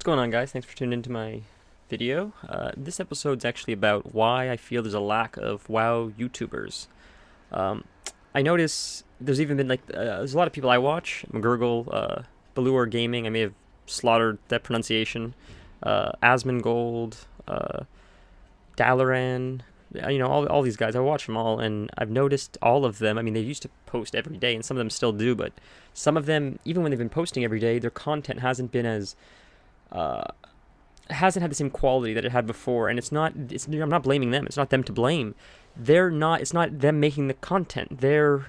What's going on, guys? Thanks for tuning into my video. This episode's actually about why I feel there's a lack of WoW YouTubers. Um, I notice there's even been there's a lot of people I watch. McGurgle, Balur Gaming. I may have slaughtered that pronunciation. Asmongold, Dalaran. All these guys. I watch them all, and I've noticed all of them. I mean, they used to post every day, and some of them still do, but some of them, even when they've been posting every day, their content uh, hasn't had the same quality that it had before, and I'm not blaming them. It's not them to blame. It's not them making the content. They're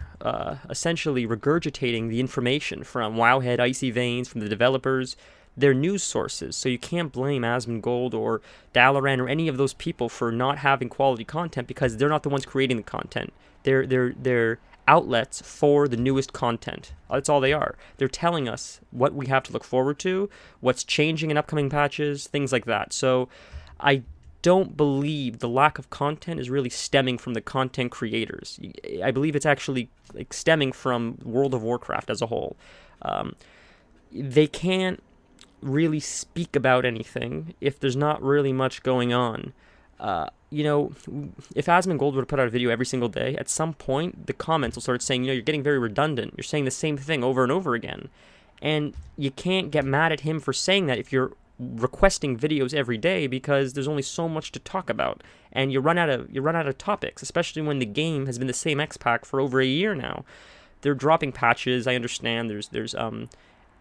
essentially regurgitating the information from Wowhead, Icy Veins, from the developers. They're news sources, so you can't blame Asmongold or Dalaran or any of those people for not having quality content because they're not the ones creating the content. They're outlets for the newest content. That's all they are. They're telling us what we have to look forward to, what's changing in upcoming patches, things like that. So I don't believe the lack of content is really stemming from the content creators. I believe it's actually stemming from World of Warcraft as a whole. They can't really speak about anything if there's not really much going on. If Asmongold were to put out a video every single day, at some point the comments will start saying, you're getting very redundant. You're saying the same thing over and over again. And you can't get mad at him for saying that if you're requesting videos every day because there's only so much to talk about and you run out of topics, especially when the game has been the same X-Pack for over a year now. They're dropping patches. I understand there's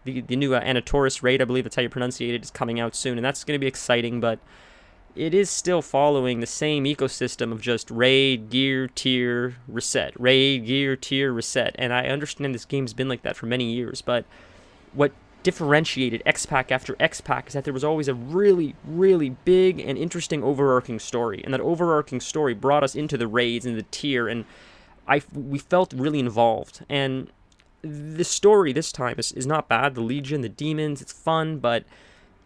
the new Anatoris raid, I believe that's how you pronunciate it, is coming out soon, and that's going to be exciting, but it is still following the same ecosystem of just raid, gear, tier, reset. Raid, gear, tier, reset. And I understand this game's been like that for many years, but what differentiated X-Pack after X-Pack is that there was always a really, really big and interesting overarching story, and that overarching story brought us into the raids and the tier, and we felt really involved. And the story this time is not bad. The Legion, the demons, it's fun, but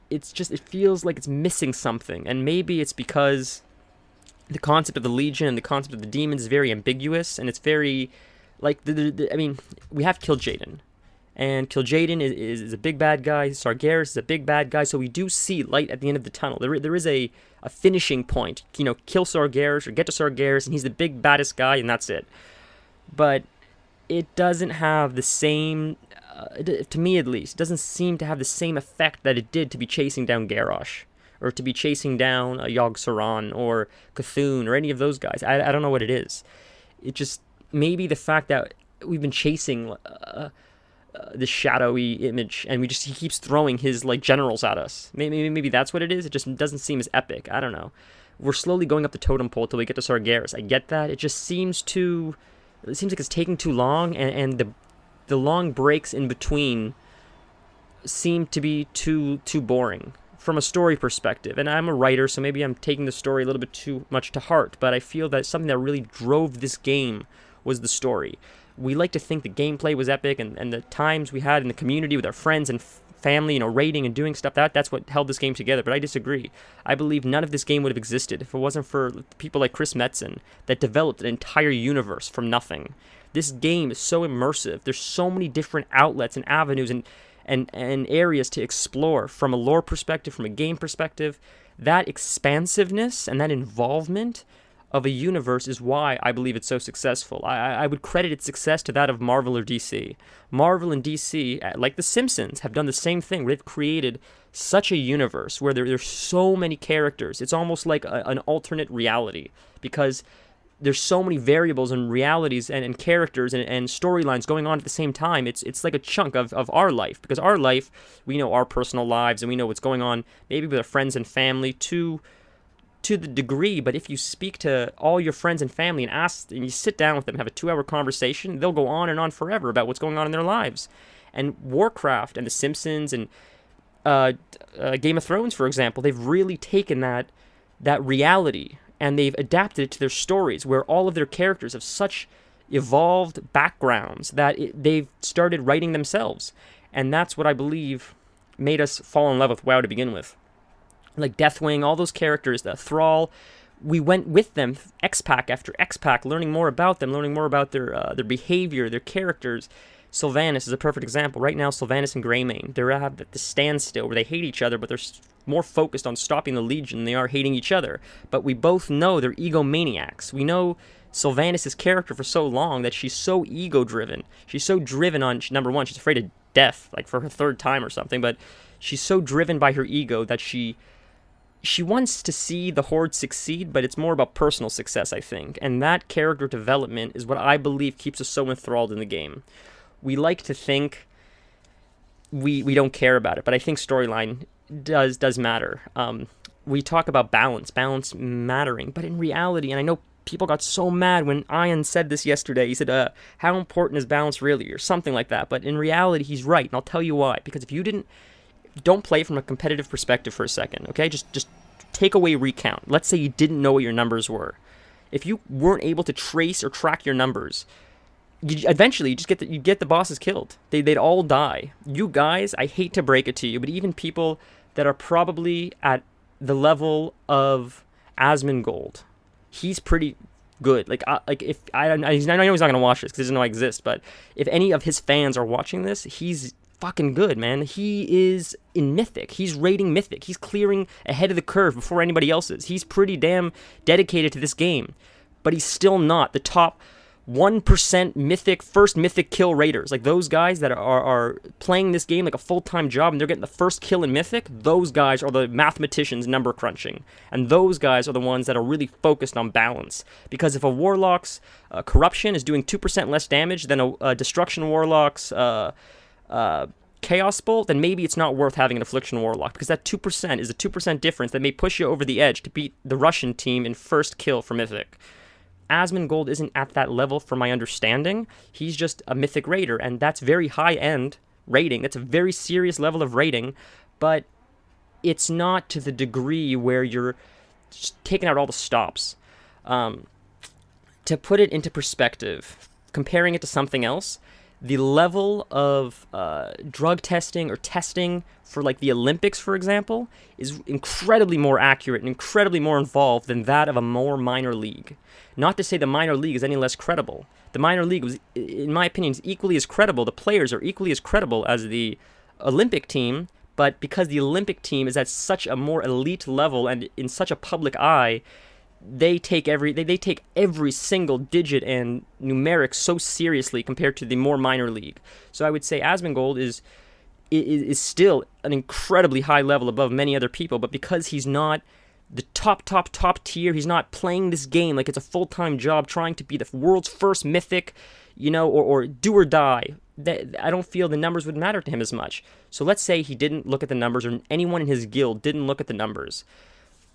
it feels like it's missing something. And maybe it's because the concept of the Legion and the concept of the demons is very ambiguous, and it's very, we have Kil'jaeden. And Kil'jaeden is a big bad guy. Sargeras is a big bad guy, so we do see light at the end of the tunnel. There is a finishing point. Kill Sargeras or get to Sargeras, and he's the big baddest guy, and that's it. But it doesn't have the same, to me at least, doesn't seem to have the same effect that it did to be chasing down Garrosh, or to be chasing down Yogg-Saron, or Cthulhu, or any of those guys. I don't know what it is. It just, maybe the fact that we've been chasing this shadowy image, and he keeps throwing his, generals at us. Maybe that's what it is. It just doesn't seem as epic. I don't know. We're slowly going up the totem pole till we get to Sargeras. I get that. It just seems like it's taking too long, and the long breaks in between seem to be too boring from a story perspective. And I'm a writer, so maybe I'm taking the story a little bit too much to heart, but I feel that something that really drove this game was the story. We like to think the gameplay was epic, and the times we had in the community with our friends and family, raiding and doing stuff, that's what held this game together. But I disagree. I believe none of this game would have existed if it wasn't for people like Chris Metzen that developed an entire universe from nothing. This game is so immersive. There's so many different outlets and avenues and areas to explore from a lore perspective, from a game perspective. That expansiveness and that involvement of a universe is why I believe it's so successful. I would credit its success to that of Marvel or DC. Marvel and DC, like The Simpsons, have done the same thing. They've created such a universe where there's so many characters. It's almost like an alternate reality, because there's so many variables and realities and characters and storylines going on at the same time. It's like a chunk of our life, because our life, we know our personal lives and we know what's going on maybe with our friends and family to the degree, but if you speak to all your friends and family and you sit down with them, have a 2-hour conversation, they'll go on and on forever about what's going on in their lives. And Warcraft and The Simpsons and Game of Thrones, for example, they've really taken that reality and they've adapted it to their stories, where all of their characters have such evolved backgrounds that they've started writing themselves. And that's what I believe made us fall in love with WoW to begin with. Like Deathwing, all those characters, the Thrall, we went with them X-Pack after X-Pack, learning more about them, learning more about their behavior, their characters, Sylvanas is a perfect example. Right now, Sylvanas and Greymane, they're at the standstill where they hate each other, but they're more focused on stopping the Legion than they are hating each other. But we both know they're egomaniacs. We know Sylvanas' character for so long that she's so ego-driven. She's so driven on, number one, she's afraid of death, like for her third time or something, but she's so driven by her ego that she wants to see the Horde succeed, but it's more about personal success, I think. And that character development is what I believe keeps us so enthralled in the game. We like to think we don't care about it, but I think storyline does matter. We talk about balance mattering, but in reality, and I know people got so mad when Ian said this yesterday. He said, how important is balance really, or something like that. But in reality, he's right, and I'll tell you why. Because if you don't play from a competitive perspective for a second, okay? Just take away recount. Let's say you didn't know what your numbers were. If you weren't able to trace or track your numbers, eventually you get the bosses killed. They'd all die. You guys, I hate to break it to you, but even people that are probably at the level of Asmongold, he's pretty good. Like if I know he's not going to watch this because he doesn't know I exist, but if any of his fans are watching this, he's fucking good, man. He is in Mythic. He's raiding Mythic. He's clearing ahead of the curve before anybody else is. He's pretty damn dedicated to this game, but he's still not the top 1% Mythic, first Mythic kill raiders. Like those guys that are playing this game like a full-time job and they're getting the first kill in Mythic, those guys are the mathematicians number crunching. And those guys are the ones that are really focused on balance. Because if a Warlock's corruption is doing 2% less damage than a Destruction Warlock's Chaos Bolt, then maybe it's not worth having an Affliction Warlock, because that 2% is a 2% difference that may push you over the edge to beat the Russian team in first kill for Mythic. Asmongold isn't at that level from my understanding. He's just a Mythic Raider, and that's very high-end raiding. That's a very serious level of raiding, but it's not to the degree where you're just taking out all the stops. To put it into perspective, comparing it to something else, the level of drug testing or testing for like the Olympics, for example, is incredibly more accurate and incredibly more involved than that of a more minor league. Not to say the minor league is any less credible. The minor league was, in my opinion, is equally as credible. The players are equally as credible as the Olympic team, but because the Olympic team is at such a more elite level and in such a public eye, they take every single digit and numeric so seriously compared to the more minor league. So I would say Asmongold is still an incredibly high level above many other people, but because he's not the top tier, he's not playing this game like it's a full-time job trying to be the world's first Mythic, or do or die. I don't feel the numbers would matter to him as much. So let's say he didn't look at the numbers, or anyone in his guild didn't look at the numbers.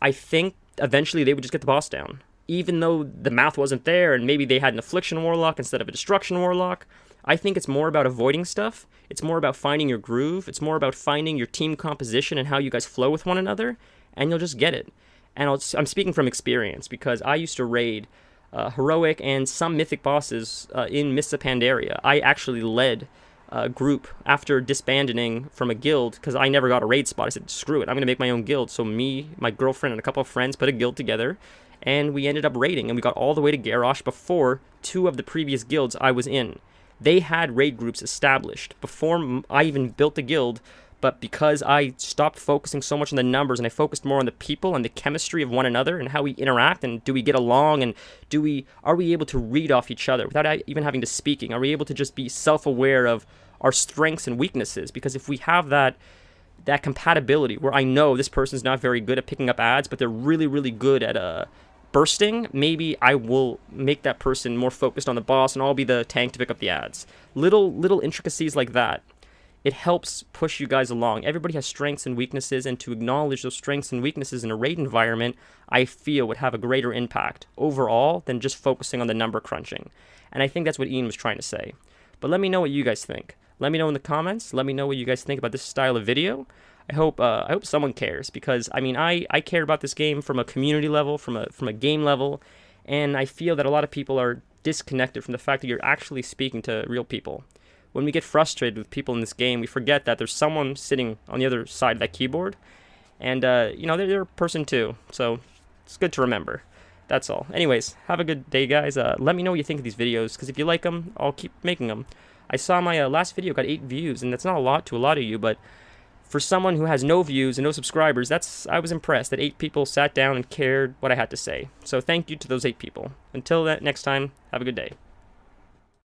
I think eventually they would just get the boss down. Even though the math wasn't there, and maybe they had an Affliction Warlock instead of a Destruction Warlock, I think it's more about avoiding stuff. It's more about finding your groove. It's more about finding your team composition and how you guys flow with one another, and you'll just get it. And I'm speaking from experience, because I used to raid Heroic and some Mythic bosses in Mists of Pandaria. I actually led a group after disbanding from a guild, because I never got a raid spot. I said, screw it, I'm going to make my own guild. So me, my girlfriend, and a couple of friends put a guild together, and we ended up raiding, and we got all the way to Garrosh before two of the previous guilds I was in. They had raid groups established before I even built a guild, but because I stopped focusing so much on the numbers and I focused more on the people and the chemistry of one another and how we interact and do we get along, and are we able to read off each other without even having to speaking? Are we able to just be self-aware of our strengths and weaknesses? Because if we have that compatibility where I know this person's not very good at picking up ads, but they're really, really good at bursting, maybe I will make that person more focused on the boss and I'll be the tank to pick up the ads. Little intricacies like that. It helps push you guys along. Everybody has strengths and weaknesses, and to acknowledge those strengths and weaknesses in a raid environment, I feel would have a greater impact overall than just focusing on the number crunching. And I think that's what Ian was trying to say. But let me know what you guys think. Let me know in the comments. Let me know what you guys think about this style of video. I hope someone cares, because I mean I care about this game from a community level, from a game level, and I feel that a lot of people are disconnected from the fact that you're actually speaking to real people. When we get frustrated with people in this game, we forget that there's someone sitting on the other side of that keyboard, and they're a person too. So it's good to remember. That's all. Anyways, have a good day, guys. Let me know what you think of these videos, because if you like them, I'll keep making them. I saw my last video got 8 views, and that's not a lot to a lot of you, but for someone who has no views and no subscribers, I was impressed that 8 people sat down and cared what I had to say. So thank you to those 8 people. Until that next time, have a good day.